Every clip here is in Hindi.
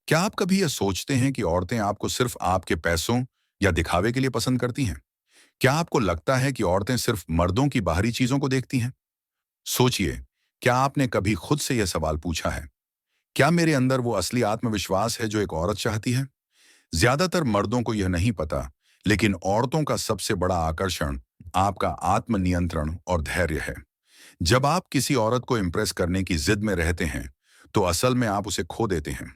क्या आप कभी यह सोचते हैं कि औरतें आपको सिर्फ आपके पैसों या दिखावे के लिए पसंद करती हैं? क्या आपको लगता है कि औरतें सिर्फ मर्दों की बाहरी चीजों को देखती हैं? सोचिए, क्या आपने कभी खुद से यह सवाल पूछा है? क्या मेरे अंदर वो असली आत्मविश्वास है जो एक औरत चाहती है? ज्यादातर मर्दों को यह नहीं पता, लेकिन औरतों का सबसे बड़ा आकर्षण आपका आत्मनियंत्रण और धैर्य है। जब आप किसी औरत को इम्प्रेस करने की जिद में रहते हैं, तो असल में आप उसे खो देते हैं।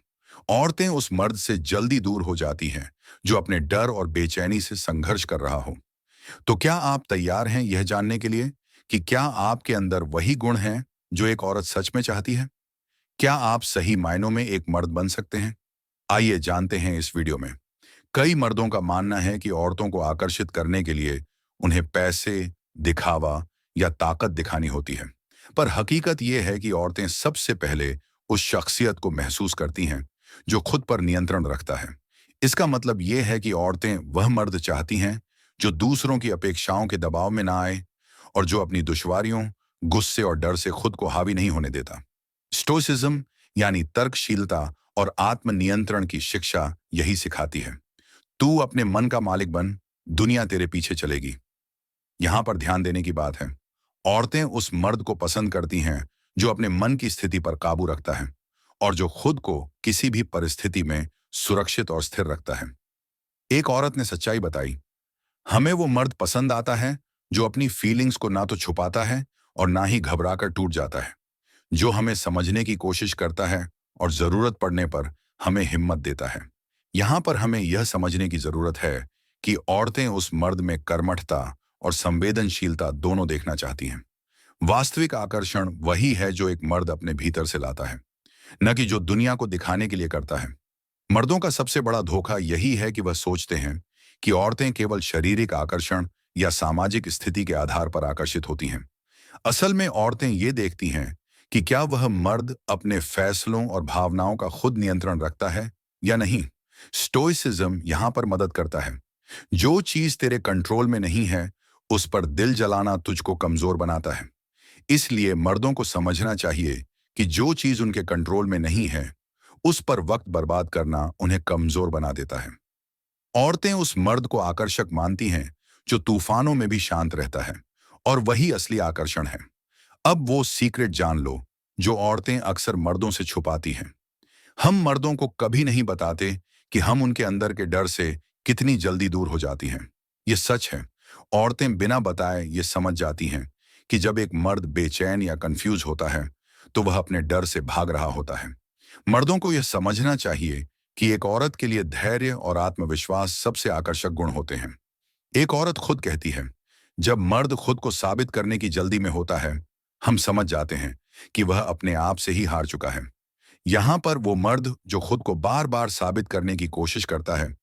औरतें उस मर्द से जल्दी दूर हो जाती हैं जो अपने डर और बेचैनी से संघर्ष कर रहा हो। तो क्या आप तैयार हैं यह जानने के लिए कि क्या आपके अंदर वही गुण हैं जो एक औरत सच में चाहती है? क्या आप सही मायनों में एक मर्द बन सकते हैं? आइए जानते हैं इस वीडियो में। कई मर्दों का मानना है कि औरतों को आकर्षित करने के लिए उन्हें पैसे, दिखावा या ताकत दिखानी होती है। पर हकीकत यह है कि औरतें सबसे पहले उस शख्सियत को महसूस करती हैं जो खुद पर नियंत्रण रखता है। इसका मतलब यह है कि औरतें वह मर्द चाहती हैं जो दूसरों की अपेक्षाओं के दबाव में ना आए और जो अपनी दुश्वारियों, गुस्से और डर से खुद को हावी नहीं होने देता। स्टोइसिज्म यानी तर्कशीलता और आत्मनियंत्रण की शिक्षा यही सिखाती है। तू अपने मन का मालिक बन, दुनिया तेरे पीछे चलेगी। यहां पर ध्यान देने की बात है, औरतें उस मर्द को पसंद करती हैं जो अपने मन की स्थिति पर काबू रखता है और जो खुद को किसी भी परिस्थिति में सुरक्षित और स्थिर रखता है। एक औरत ने सच्चाई बताई, हमें वो मर्द पसंद आता है जो अपनी फीलिंग्स को ना तो छुपाता है और ना ही घबराकर टूट जाता है, जो हमें समझने की कोशिश करता है और जरूरत पड़ने पर हमें हिम्मत देता है। यहां पर हमें यह समझने की जरूरत है कि औरतें उस मर्द में कर्मठता और संवेदनशीलता दोनों देखना चाहती हैं। वास्तविक आकर्षण वही है जो एक मर्द अपने भीतर से लाता है, न कि जो दुनिया को दिखाने के लिए करता है। मर्दों का सबसे बड़ा धोखा यही है कि वह सोचते हैं कि औरतें केवल शारीरिक आकर्षण या सामाजिक स्थिति के आधार पर आकर्षित होती हैं। असल में औरतें ये देखती हैं कि क्या वह मर्द अपने फैसलों और भावनाओं का खुद नियंत्रण रखता है या नहीं। स्टोइसिज्म यहां पर मदद करता है। जो चीज तेरे कंट्रोल में नहीं है, उस पर दिल जलाना तुझको कमजोर बनाता है। इसलिए मर्दों को समझना चाहिए कि जो चीज उनके कंट्रोल में नहीं है, उस पर वक्त बर्बाद करना उन्हें कमजोर बना देता है। औरतें उस मर्द को आकर्षक मानती हैं जो तूफानों में भी शांत रहता है, और वही असली आकर्षण है। अब वो सीक्रेट जान लो जो औरतें अक्सर मर्दों से छुपाती हैं। हम मर्दों को कभी नहीं बताते कि हम उनके अंदर के डर से कितनी जल्दी दूर हो जाती हैं। ये सच है। औरतें बिना बताए ये समझ जाती हैं कि जब एक मर्द बेचैन या कंफ्यूज होता है, तो वह अपने डर से भाग रहा होता है। मर्दों को यह समझना चाहिए कि एक औरत के लिए धैर्य और आत्मविश्वास सबसे आकर्षक गुण होते हैं। एक औरत खुद कहती है, जब मर्द खुद को साबित करने की जल्दी में होता है, हम समझ जाते हैं कि वह अपने आप से ही हार चुका है। यहां पर वो मर्द जो खुद को बार बार साबित करने की कोशिश करता है,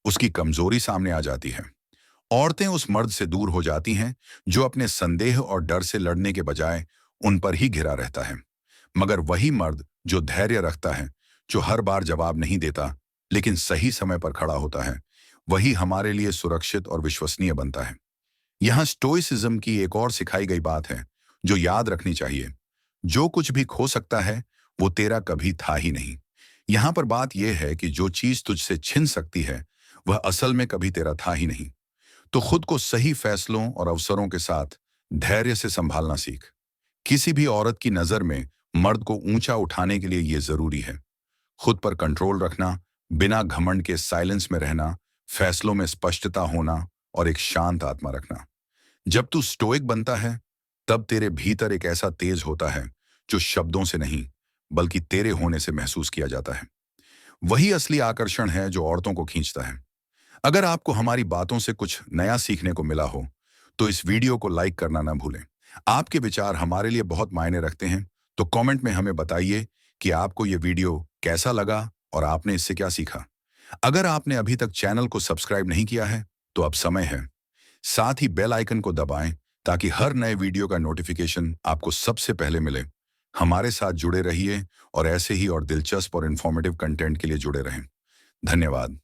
उसकी कमजोरी सामने आ जाती है। औरतें उस मर्द से दूर हो जाती हैं जो अपने संदेह और डर से लड़ने के बजाय उन पर ही घिरा रहता है। मगर वही मर्द जो धैर्य रखता है, जो हर बार जवाब नहीं देता, लेकिन सही समय पर खड़ा होता है, वही हमारे लिए सुरक्षित और विश्वसनीय बनता है। यहाँ स्टोइसिज्म की एक और सिखाई गई बात है जो याद रखनी चाहिए। जो कुछ भी खो सकता है, वो तेरा कभी था ही नहीं। यहाँ पर बात यह है कि जो चीज तुझसे छिन सकती है, वह असल में कभी तेरा था ही नहीं। तो खुद को सही फैसलों और अवसरों के साथ धैर्य से संभालना सीख। किसी भी औरत की नजर में मर्द को ऊंचा उठाने के लिए यह जरूरी है। खुद पर कंट्रोल रखना, बिना घमंड के साइलेंस में रहना, फैसलों में स्पष्टता होना और एक शांत आत्मा रखना। जब तू स्टोइक बनता है, तब तेरे भीतर एक ऐसा तेज होता है जो शब्दों से नहीं, बल्कि तेरे होने से महसूस किया जाता है। वही असली आकर्षण है जो औरतों को खींचता है। अगर आपको हमारी बातों से कुछ नया सीखने को मिला हो, तो इस वीडियो को लाइक करना ना भूलें। आपके विचार हमारे लिए बहुत मायने रखते हैं, तो कमेंट में हमें बताइए कि आपको ये वीडियो कैसा लगा और आपने इससे क्या सीखा। अगर आपने अभी तक चैनल को सब्सक्राइब नहीं किया है, तो अब समय है। साथ ही बेल आइकन को दबाएं ताकि हर नए वीडियो का नोटिफिकेशन आपको सबसे पहले मिले। हमारे साथ जुड़े रहिए और ऐसे ही और दिलचस्प और इन्फॉर्मेटिव कंटेंट के लिए जुड़े रहें। धन्यवाद।